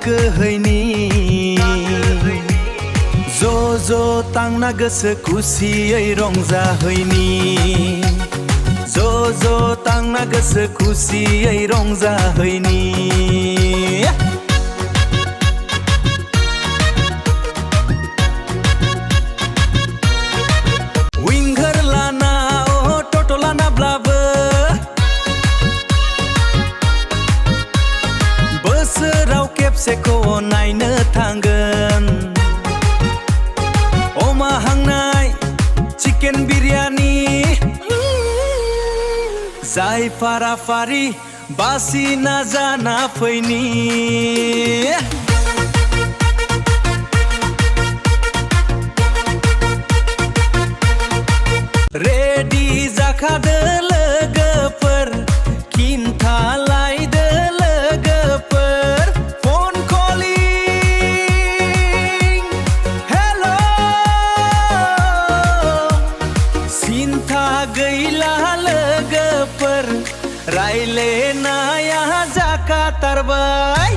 गोहैनि ज' थांना गोसो खुसियै रंजाहैनि ज' थांना गोसो खुसियै रंजाहैनि विंगार लाना टट' लानाब्लाबो बोसोराव खेबसेखौ नायनो थांगोन अमा हांनाय चिकेन बिरियानि जाय फाराफारि बासिना जाना फैनि रेडि जाखादो लोगोफोर खिन्थालायदो लोगोफोर फन कलिं हेल' सिन्था गैला लोगोफोर रायलायनाया जाखाथारबाय